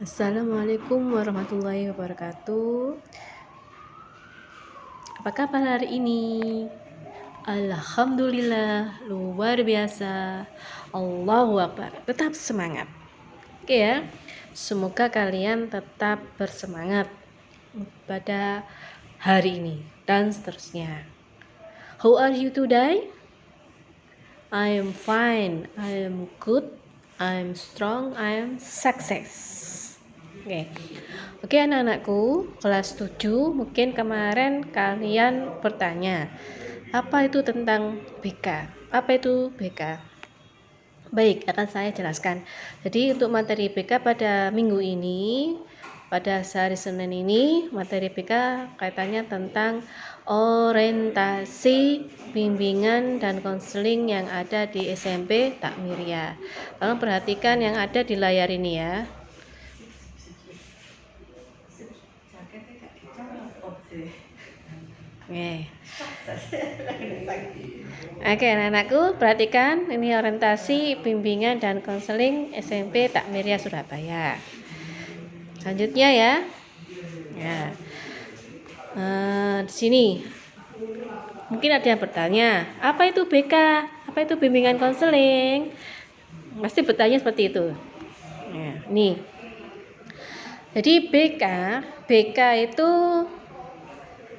Assalamualaikum warahmatullahi wabarakatuh. Apa kabar hari ini? Alhamdulillah, luar biasa. Allahu Akbar. Tetap semangat. Oke ya. Semoga kalian tetap bersemangat pada hari ini dan seterusnya. How are you today? I am fine. I am good. I am strong. I am success. Oke anak-anakku, kelas 7 mungkin kemarin kalian bertanya, apa itu tentang BK? Apa itu BK? Baik, akan saya jelaskan. Jadi untuk materi BK pada minggu ini, pada hari Senin ini, materi BK kaitannya tentang orientasi, bimbingan, dan konseling yang ada di SMP Takmiria. Tolong perhatikan yang ada di layar ini ya. Oke, anak-anakku perhatikan, ini orientasi, bimbingan, dan konseling SMP Takmiria Surabaya. Selanjutnya ya. Di sini mungkin ada yang bertanya, apa itu BK? Apa itu bimbingan konseling? Pasti bertanya seperti itu. Nih. Jadi BK itu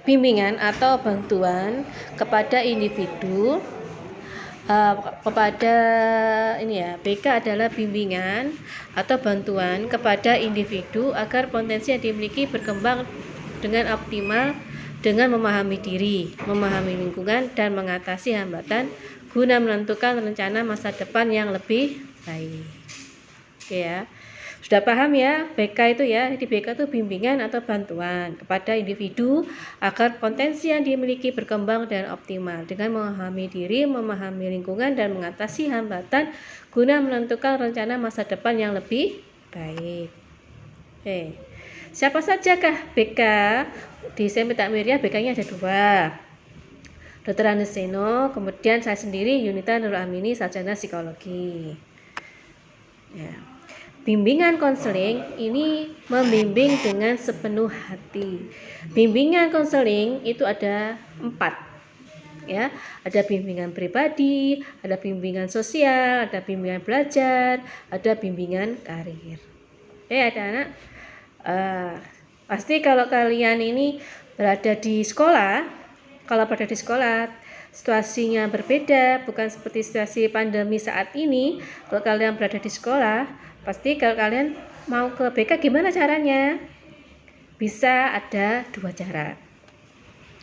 bimbingan atau bantuan kepada individu BK adalah bimbingan atau bantuan kepada individu agar potensi yang dimiliki berkembang dengan optimal dengan memahami diri, memahami lingkungan, dan mengatasi hambatan guna menentukan rencana masa depan yang lebih baik. Oke ya. Sudah paham ya, BK itu ya, di BK itu bimbingan atau bantuan kepada individu agar potensi yang dimiliki berkembang dan optimal dengan memahami diri, memahami lingkungan, dan mengatasi hambatan guna menentukan rencana masa depan yang lebih baik. Siapa sajakah BK? Di SMP Takmiria BK-nya ada 2. Dr. Aneseno, kemudian saya sendiri Yunita Nurul Amini, sarjana psikologi. Ya. Bimbingan konseling ini membimbing dengan sepenuh hati. Bimbingan konseling itu ada 4. Ya, ada bimbingan pribadi, ada bimbingan sosial, ada bimbingan belajar, ada bimbingan karir. Ada anak. Pasti kalau kalian ini berada di sekolah, situasinya berbeda, bukan seperti situasi pandemi saat ini. Kalau kalian berada di sekolah, pasti kalau kalian mau ke BK gimana caranya? Bisa ada 2 cara.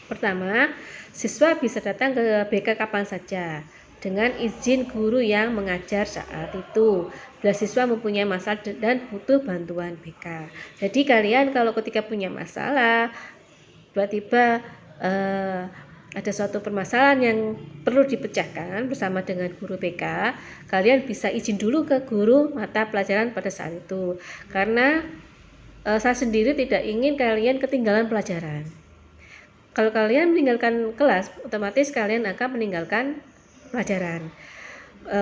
Pertama, siswa bisa datang ke BK kapan saja dengan izin guru yang mengajar saat itu. Bila siswa mempunyai masalah dan butuh bantuan BK. Jadi kalian kalau ketika punya masalah, tiba-tiba ada suatu permasalahan yang perlu dipecahkan bersama dengan guru BK, kalian bisa izin dulu ke guru mata pelajaran pada saat itu. Karena saya sendiri tidak ingin kalian ketinggalan pelajaran. Kalau kalian meninggalkan kelas, otomatis kalian akan meninggalkan pelajaran.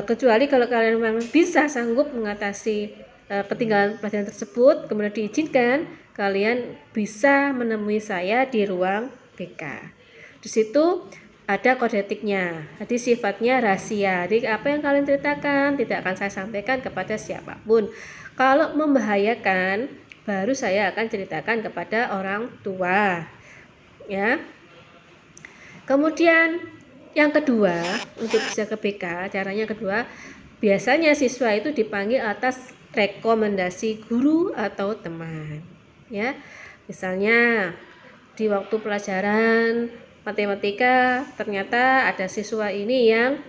Kecuali kalau kalian memang bisa sanggup mengatasi ketinggalan pelajaran tersebut, kemudian diizinkan, kalian bisa menemui saya di ruang BK. Di situ ada kode etiknya, jadi sifatnya rahasia. Jadi apa yang kalian ceritakan tidak akan saya sampaikan kepada siapapun. Kalau membahayakan, baru saya akan ceritakan kepada orang tua. Ya. Kemudian yang kedua, untuk bisa ke BK, caranya kedua, biasanya siswa itu dipanggil atas rekomendasi guru atau teman. Ya. Misalnya di waktu pelajaran matematika ternyata ada siswa ini yang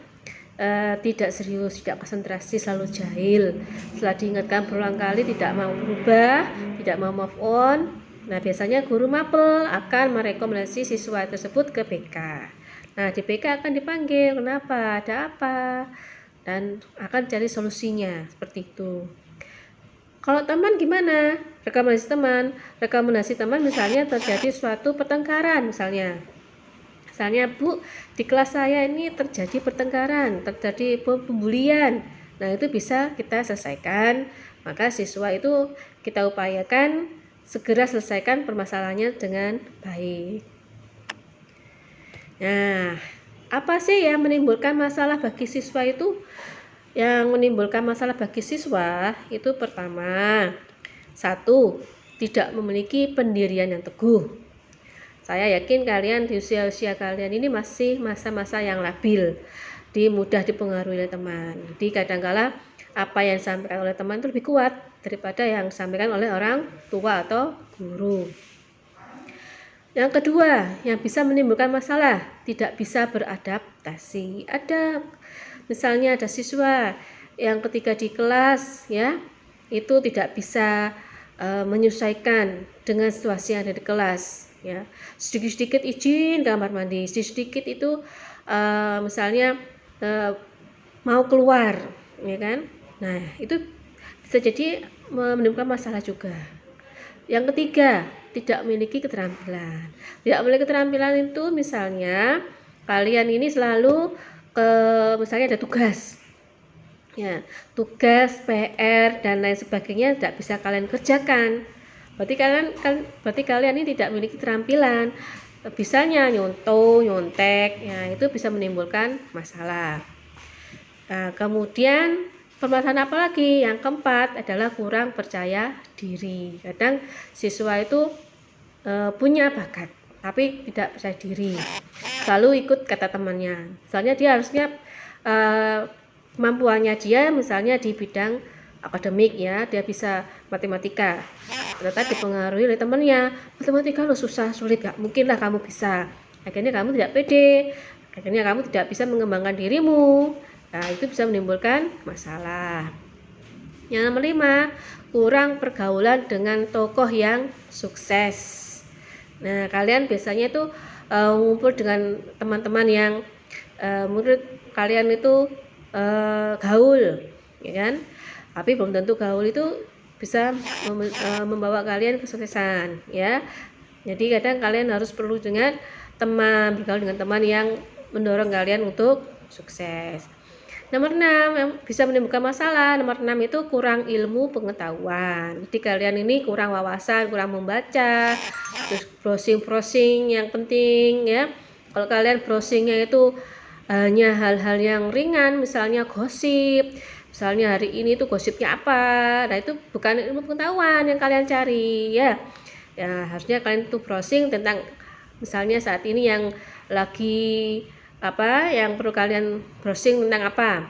tidak serius, tidak konsentrasi, selalu jahil. Setelah diingatkan berulang kali tidak mau berubah, tidak mau move on. Nah, biasanya guru mapel akan merekomendasi siswa tersebut ke BK. Nah, di BK akan dipanggil, kenapa, ada apa, dan akan cari solusinya, seperti itu. Kalau teman gimana? Rekomendasi teman misalnya terjadi suatu pertengkaran misalnya. Bu, di kelas saya ini terjadi pertengkaran, terjadi pembulian. Nah, itu bisa kita selesaikan Maka siswa itu kita upayakan segera selesaikan permasalahannya dengan baik. Nah, apa sih yang menimbulkan masalah bagi siswa itu? Yang menimbulkan masalah bagi siswa itu pertama, satu, tidak memiliki pendirian yang teguh. Saya yakin kalian di usia-usia kalian ini masih masa-masa yang labil, mudah dipengaruhi oleh teman. Jadi kadang-kala apa yang disampaikan oleh teman itu lebih kuat daripada yang disampaikan oleh orang tua atau guru. Yang kedua, yang bisa menimbulkan masalah, tidak bisa beradaptasi. Misalnya ada siswa yang ketika di kelas ya, itu tidak bisa menyesuaikan dengan situasi yang ada di kelas ya. Sedikit-sedikit izin kamar mandi, sedikit itu misalnya mau keluar ya kan. Nah, itu bisa jadi menimbulkan masalah juga. Yang ketiga, tidak memiliki keterampilan. Tidak memiliki keterampilan itu misalnya kalian ini selalu misalnya ada tugas. Ya, tugas, PR dan lain sebagainya tidak bisa kalian kerjakan. Berarti kalian ini tidak memiliki keterampilan. Bisanya nyontek, ya itu bisa menimbulkan masalah. Nah, kemudian permasalahan apa lagi? Yang keempat adalah kurang percaya diri. Kadang siswa itu punya bakat tapi tidak percaya diri, selalu ikut kata temannya. Misalnya dia harusnya kemampuannya dia misalnya di bidang akademik ya, dia bisa matematika, ternyata dipengaruhi oleh temannya, matematika lo susah, sulit, gak mungkin lah kamu bisa. Akhirnya kamu tidak pede, akhirnya kamu tidak bisa mengembangkan dirimu. Nah, itu bisa menimbulkan masalah. Yang nomor 5, kurang pergaulan dengan tokoh yang sukses. Nah, kalian biasanya itu ngumpul dengan teman-teman yang menurut kalian itu gaul, ya kan? Tapi belum tentu gaul itu bisa membawa kalian kesuksesan, ya. Jadi kadang kalian harus perlu bergaul dengan teman yang mendorong kalian untuk sukses. Nomor 6 yang bisa menimbulkan masalah, nomor 6 itu kurang ilmu pengetahuan. Jadi kalian ini kurang wawasan, kurang membaca, terus browsing yang penting ya. Kalau kalian browsingnya itu hanya hal-hal yang ringan, misalnya gosip, misalnya hari ini itu gosipnya apa, nah itu bukan ilmu pengetahuan yang kalian cari ya. Ya harusnya kalian itu browsing tentang misalnya saat ini yang lagi yang perlu kalian browsing tentang apa,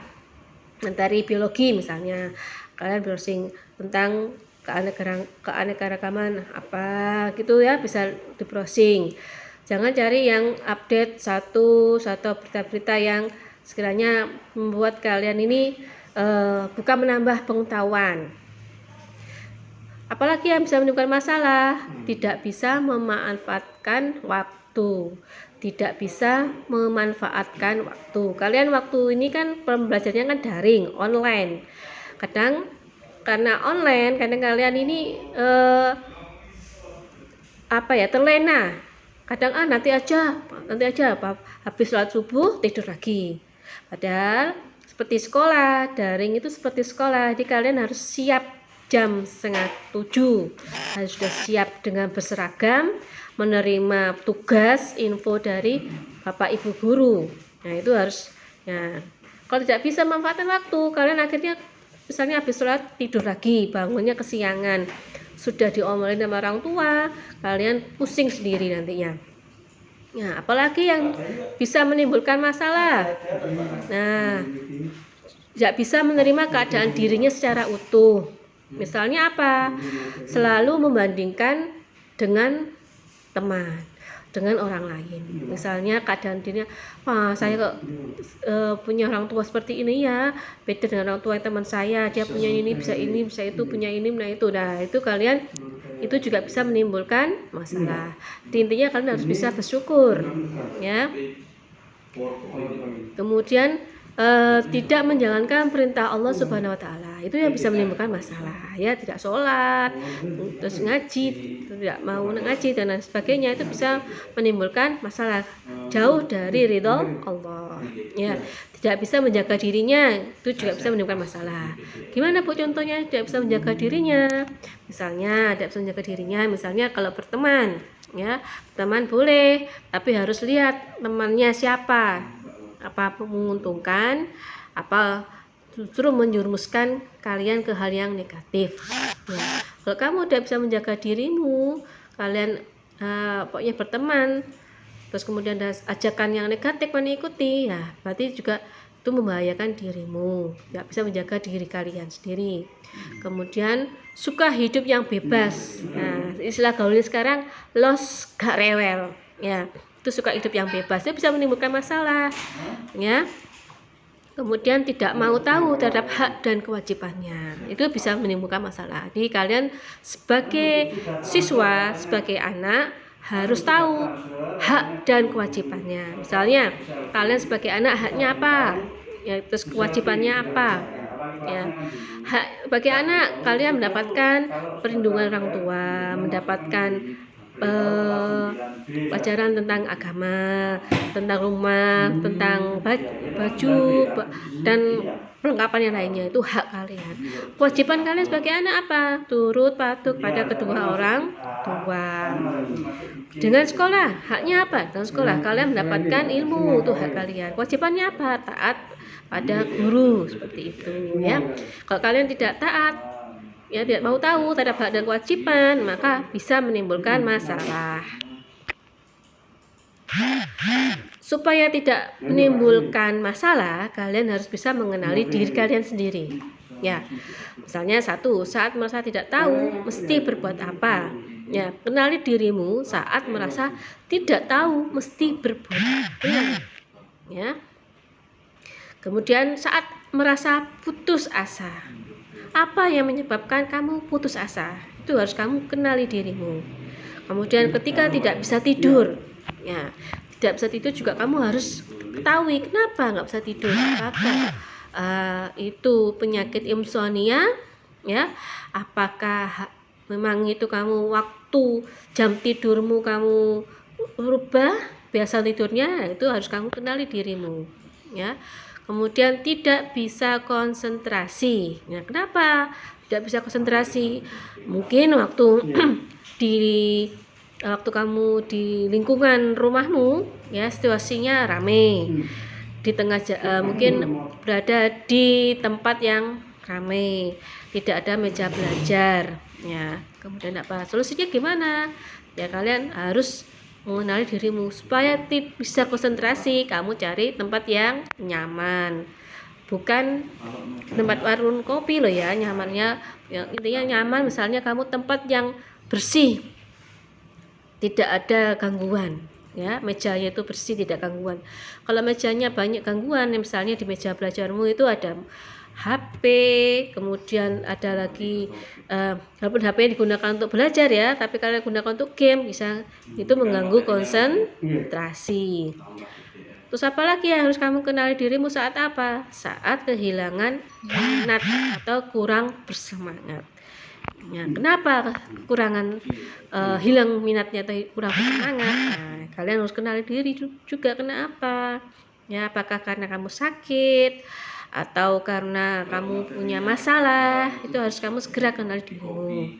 dari biologi misalnya kalian browsing tentang keanekaragaman apa gitu ya, bisa di browsing. Jangan cari yang update satu berita-berita yang sekiranya membuat kalian ini bukan menambah pengetahuan. Apalagi yang bisa menimbulkan masalah, tidak bisa memanfaatkan waktu. Tidak bisa memanfaatkan waktu. Kalian waktu ini kan pembelajarannya kan daring, online. Kadang karena online, kadang kalian ini terlena. Kadang nanti aja habis sholat subuh tidur lagi. Padahal seperti sekolah, daring itu seperti sekolah. Jadi kalian harus siap jam 6:30. Harus sudah siap dengan berseragam, menerima tugas, info dari Bapak Ibu guru. Nah, itu harus ya. Kalau tidak bisa memanfaatkan waktu, kalian akhirnya misalnya habis sholat tidur lagi, bangunnya kesiangan. Sudah diomelin sama orang tua, kalian pusing sendiri nantinya. Nah, apalagi yang bisa menimbulkan masalah. Nah, tidak bisa menerima keadaan dirinya secara utuh. Misalnya apa? Selalu membandingkan dengan teman, dengan orang lain. Misalnya keadaan dirinya, saya kok punya orang tua seperti ini ya, beda dengan orang tua teman saya, dia punya ini, bisa itu, punya ini, nah itu. Nah, itu kalian itu juga bisa menimbulkan masalah. Intinya kalian harus bisa bersyukur, ya. Kemudian tidak menjalankan perintah Allah Subhanahu wa taala. itu yang bisa menimbulkan masalah ya, tidak sholat, terus ngaji, tidak mau ngaji dan lain sebagainya, itu bisa menimbulkan masalah, jauh dari ridho Allah ya. Tidak bisa menjaga dirinya, itu juga bisa menimbulkan masalah. Gimana Bu contohnya tidak bisa menjaga dirinya? Misalnya tidak bisa menjaga dirinya, misalnya kalau berteman ya, teman boleh, tapi harus lihat temannya siapa, apa menguntungkan, apa justru menjerumuskan kalian ke hal yang negatif ya. Kalau kamu tidak bisa menjaga dirimu, kalian pokoknya berteman terus kemudian ada ajakan yang negatif mengikuti ya, berarti juga itu membahayakan dirimu, tidak bisa menjaga diri kalian sendiri. Kemudian suka hidup yang bebas, nah istilah gaul sekarang los gak rewel ya, itu suka hidup yang bebas, itu bisa menimbulkan masalah ya. Kemudian tidak mau tahu terhadap hak dan kewajibannya, itu bisa menimbulkan masalah. Jadi kalian sebagai siswa, sebagai anak harus tahu hak dan kewajibannya. Misalnya kalian sebagai anak haknya apa ya, terus kewajibannya apa ya. Hak bagi anak, kalian mendapatkan perlindungan orang tua, mendapatkan pelajaran tentang agama, tentang rumah, tentang baju dan perlengkapan yang lainnya, itu hak kalian. Kewajiban kalian sebagai anak apa? Turut patuh pada kedua orang tua. Dengan sekolah, haknya apa? Dengan sekolah kalian mendapatkan ilmu, itu hak kalian. Kewajibannya apa? Taat pada guru, seperti itu ya. Kalau kalian tidak taat ya, tidak mau tahu terhadap hak dan kewajiban, maka bisa menimbulkan masalah. Supaya tidak menimbulkan masalah, kalian harus bisa mengenali diri kalian sendiri ya. Misalnya satu, saat merasa tidak tahu mesti berbuat apa ya, kenali dirimu saat merasa tidak tahu mesti berbuat apa ya. Kemudian saat merasa putus asa, apa yang menyebabkan kamu putus asa, itu harus kamu kenali dirimu. Kemudian ketika tidak bisa tidur ya, tidak bisa tidur juga kamu harus ketahui kenapa nggak bisa tidur. Apakah itu penyakit insomnia ya, apakah memang itu kamu waktu jam tidurmu kamu rubah biasa tidurnya, itu harus kamu kenali dirimu ya. Kemudian tidak bisa konsentrasi. Nah, kenapa tidak bisa konsentrasi? Mungkin waktu waktu kamu di lingkungan rumahmu ya, situasinya rame, di tengah mungkin berada di tempat yang rame, tidak ada meja belajar ya. Kemudian apa solusinya gimana ya? Kalian harus mengenali dirimu supaya bisa konsentrasi. Kamu cari tempat yang nyaman, bukan tempat warung kopi loh ya, nyamannya yang intinya nyaman. Misalnya kamu tempat yang bersih, tidak ada gangguan ya, mejanya itu bersih, tidak gangguan. Kalau mejanya banyak gangguan, misalnya di meja belajarmu itu ada HP, kemudian ada lagi walaupun HP digunakan untuk belajar ya, tapi kalau gunakan untuk game bisa itu mengganggu konsentrasi. Terus apa lagi yang harus kamu kenali dirimu saat apa? Saat kehilangan minat atau kurang bersemangat. Ya, kenapa kekurangan hilang minatnya atau kurang bersemangat? Nah, kalian harus kenali diri juga kenapa ya, apakah karena kamu sakit atau karena kamu punya masalah, itu harus kamu segera kenal dirimu.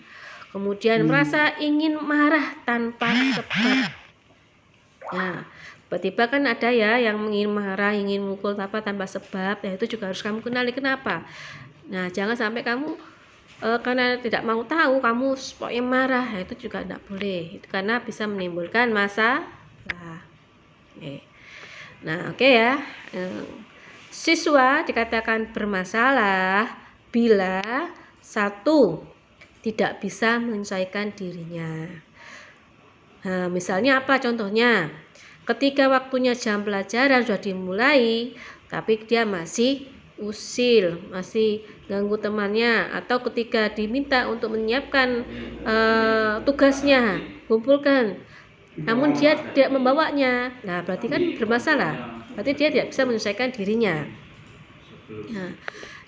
Kemudian merasa ingin marah tanpa sebab. Nah, tiba-tiba kan ada ya yang ingin marah, ingin mukul tanpa sebab, ya itu juga harus kamu kenali kenapa. Nah, jangan sampai kamu karena tidak mau tahu kamu pokoknya marah, ya itu juga tidak boleh, itu karena bisa menimbulkan masalah. Nah, oke ya. Siswa dikatakan bermasalah bila satu, tidak bisa menyesuaikan dirinya. Nah, misalnya apa contohnya? Ketika waktunya jam pelajaran sudah dimulai, tapi dia masih usil, masih ganggu temannya, atau ketika diminta untuk menyiapkan tugasnya, kumpulkan, namun dia tidak membawanya, nah berarti kan bermasalah. Berarti dia tidak bisa menyesuaikan dirinya. Nah,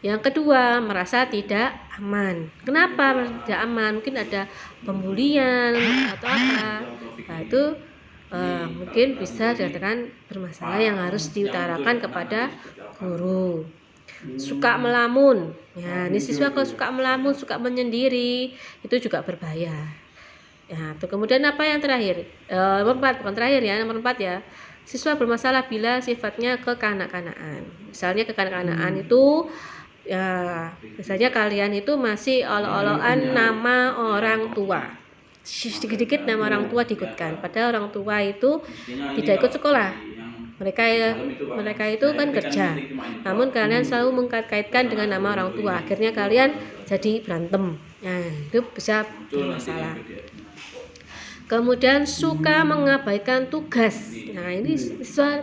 Yang kedua, merasa tidak aman. Kenapa merasa tidak aman? Mungkin ada pembulian atau apa. Nah, itu mungkin bisa dikatakan bermasalah yang harus diutarakan kepada guru. Suka melamun. Ya, ini siswa kalau suka melamun, suka menyendiri, itu juga berbahaya. Ya, tuh. Kemudian apa yang terakhir? Nomor 4, bukan terakhir ya, nomor 4 ya. Siswa bermasalah bila sifatnya kekanak-kanakan. Misalnya kekanak-kanakan itu ya, misalnya kalian itu masih olok-olokan nama orang tua. Sedikit-sedikit nama orang tua diikutkan. Padahal orang tua itu tidak ikut sekolah. Mereka itu kan kerja. Namun kalian selalu mengkaitkan dengan nama orang tua. Akhirnya kalian jadi berantem. Nah, itu bisa bermasalah. Kemudian suka mengabaikan tugas. Nah, ini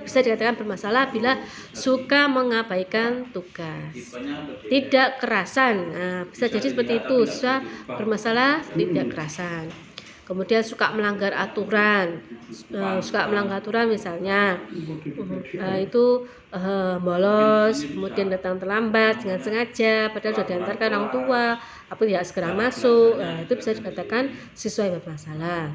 bisa dikatakan bermasalah bila suka mengabaikan tugas. Tidak kerasan. Nah, bisa jadi seperti itu. Siswa bermasalah tidak kerasan. Kemudian suka melanggar aturan. Suka melanggar aturan misalnya itu bolos, kemudian datang terlambat dengan sengaja padahal sudah diantarkan orang tua, apa tidak segera masuk. Nah, itu bisa dikatakan siswa yang bermasalah.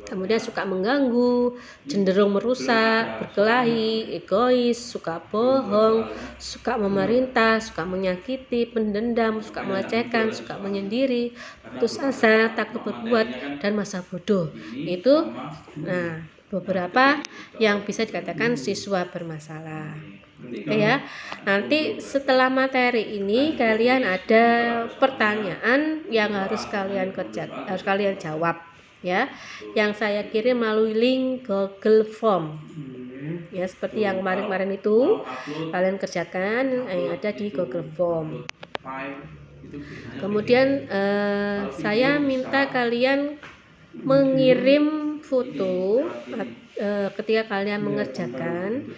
Kemudian suka mengganggu, cenderung merusak, berkelahi, egois, suka bohong, suka memerintah, suka menyakiti, pendendam, suka melecehkan, suka menyendiri, putus asa, takut berbuat, dan masa bodoh. Itu beberapa yang bisa dikatakan siswa bermasalah. Oke ya. Nanti setelah materi ini kalian ada pertanyaan yang harus kalian jawab ya. Yang saya kirim melalui link Google Form. Ya, seperti yang kemarin-kemarin itu kalian kerjakan yang ada di Google Form. Kemudian saya minta kalian mengirim foto ketika kalian mengerjakan,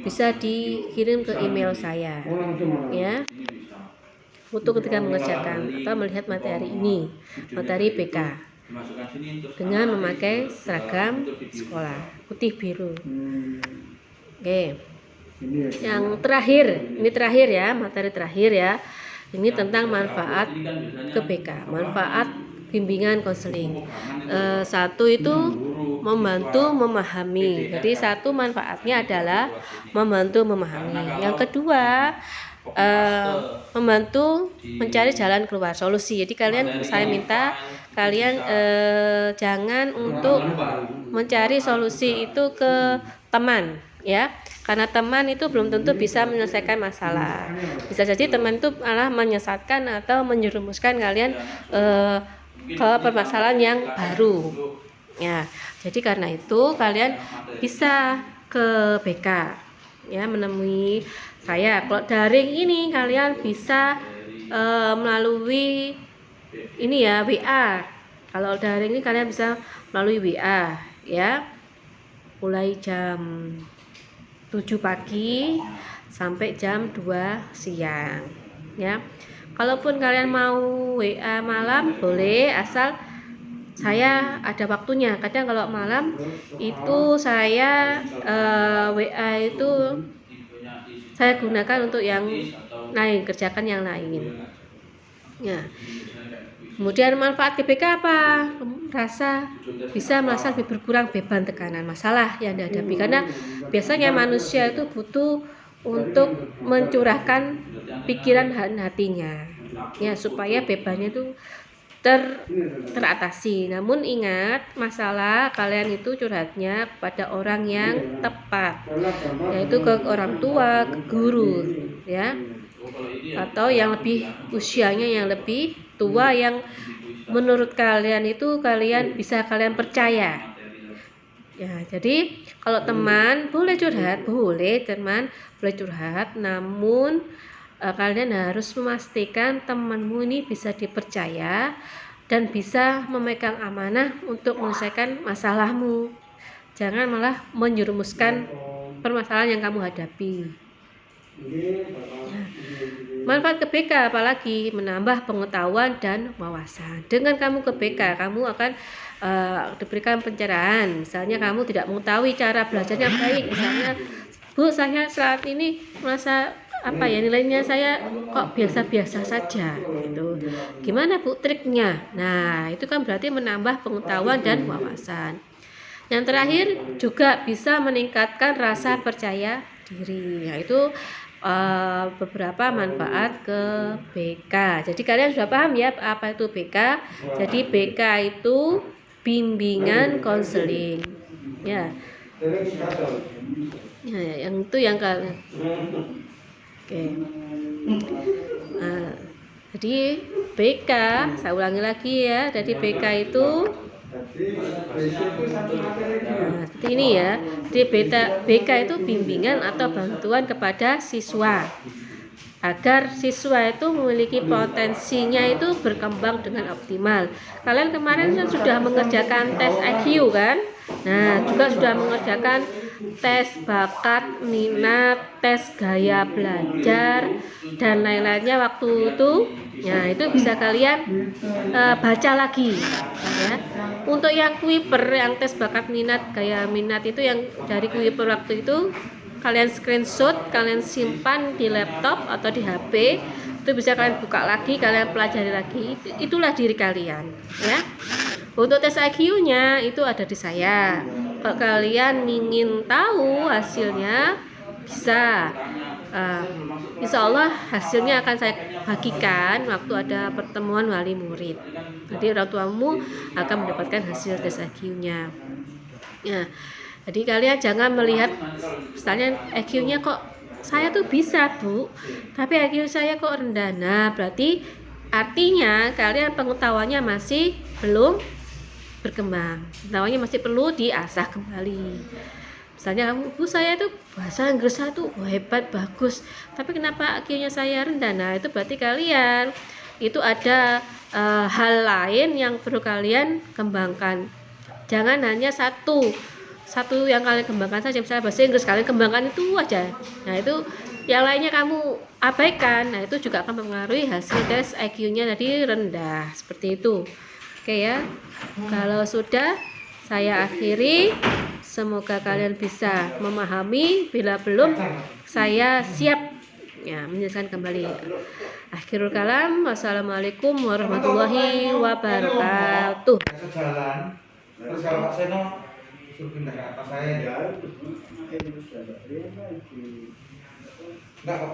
bisa dikirim ke email saya ya, foto ketika mengerjakan atau melihat materi ini, materi BK dengan memakai seragam sekolah putih biru. Oke. Yang terakhir, ini terakhir ya, materi terakhir ya. Ini tentang manfaat KBK, manfaat bimbingan konseling. Satu itu membantu memahami. Jadi satu manfaatnya adalah membantu memahami. Yang kedua membantu mencari jalan keluar, solusi. Jadi saya minta kalian jangan untuk mencari solusi itu ke teman ya, karena teman itu belum tentu bisa menyelesaikan masalah. Bisa jadi teman itu malah menyesatkan atau menjerumuskan kalian ke permasalahan yang baru ya. Jadi karena itu kalian bisa ke BK ya, menemui saya. Kalau daring ini kalian bisa melalui ini ya, WA. Kalau daring ini kalian bisa melalui WA ya, mulai jam 7 pagi sampai jam 2 siang ya. Kalaupun kalian mau WA malam boleh, asal saya ada waktunya. Kadang kalau malam itu saya WA itu saya gunakan untuk yang lain, kerjakan yang lain ya. Kemudian manfaat KBK apa? Bisa merasa lebih berkurang beban tekanan masalah yang dihadapi, karena biasanya manusia itu butuh untuk mencurahkan pikiran dan hatinya ya, supaya bebannya itu teratasi. Namun ingat, masalah kalian itu curhatnya pada orang yang tepat, yaitu ke orang tua, ke guru ya, atau yang lebih usianya yang lebih tua, yang menurut kalian itu bisa kalian percaya ya. Jadi kalau teman boleh curhat, namun kalian harus memastikan temanmu ini bisa dipercaya dan bisa memegang amanah untuk menyelesaikan masalahmu. Jangan malah menjerumuskan permasalahan yang kamu hadapi. Manfaat KBK apalagi menambah pengetahuan dan wawasan. Dengan kamu KBK, kamu akan diberikan pencerahan. Misalnya kamu tidak mengetahui cara belajar yang baik. Misalnya, Bu, saya saat ini merasa apa ya, nilainya saya kok biasa-biasa saja gitu. Gimana Bu triknya? Nah, itu kan berarti menambah pengetahuan dan wawasan. Yang terakhir juga bisa meningkatkan rasa percaya diri, yaitu beberapa manfaat ke BK. Jadi kalian sudah paham ya apa itu BK? Jadi BK itu bimbingan konseling. Ya. Ya, yang itu yang kalian. Oke. Nah, jadi BK, saya ulangi lagi ya. Jadi BK itu seperti ini ya. Jadi BK itu bimbingan atau bantuan kepada siswa agar siswa itu memiliki potensinya itu berkembang dengan optimal. Kalian kemarin kan sudah mengerjakan tes IQ kan? Nah, juga sudah mengerjakan tes bakat, minat, tes gaya belajar, dan lain-lainnya waktu itu. Nah, itu bisa kalian baca lagi ya. Untuk yang Kuiper, yang tes bakat minat, gaya minat itu yang dari Kuiper waktu itu, kalian screenshot, kalian simpan di laptop atau di HP, itu bisa kalian buka lagi, kalian pelajari lagi. Itulah diri kalian ya. Untuk tes IQ-nya itu ada di saya. Kalau kalian ingin tahu hasilnya, bisa insya Allah hasilnya akan saya bagikan waktu ada pertemuan wali murid. Jadi orang tuamu akan mendapatkan hasil tes IQ-nya. Ya, jadi kalian jangan melihat misalnya IQ-nya kok saya tuh bisa Bu, tapi IQ saya kok rendah. Nah, berarti artinya kalian pengetahuannya masih belum berkembang. Pengetahuannya masih perlu diasah kembali. Misalnya kamu, Bu saya itu bahasa Inggris saya tuh hebat, bagus, tapi kenapa IQ-nya saya rendah? Nah, itu berarti kalian itu ada hal lain yang perlu kalian kembangkan. Jangan hanya satu yang kalian kembangkan saja, misalnya bahasa Inggris kalian kembangkan itu aja. Nah, itu yang lainnya kamu abaikan. Nah, itu juga akan mempengaruhi hasil tes IQ-nya jadi rendah. Seperti itu. Oke ya. Kalau sudah, saya akhiri. Semoga kalian bisa memahami. Bila belum, saya siap ya menjelaskan kembali. Akhirul kalam. Wassalamualaikum warahmatullahi wabarakatuh. Terus kalau Pak Seno suruh pindah ke atas saya ya. Enggak kok,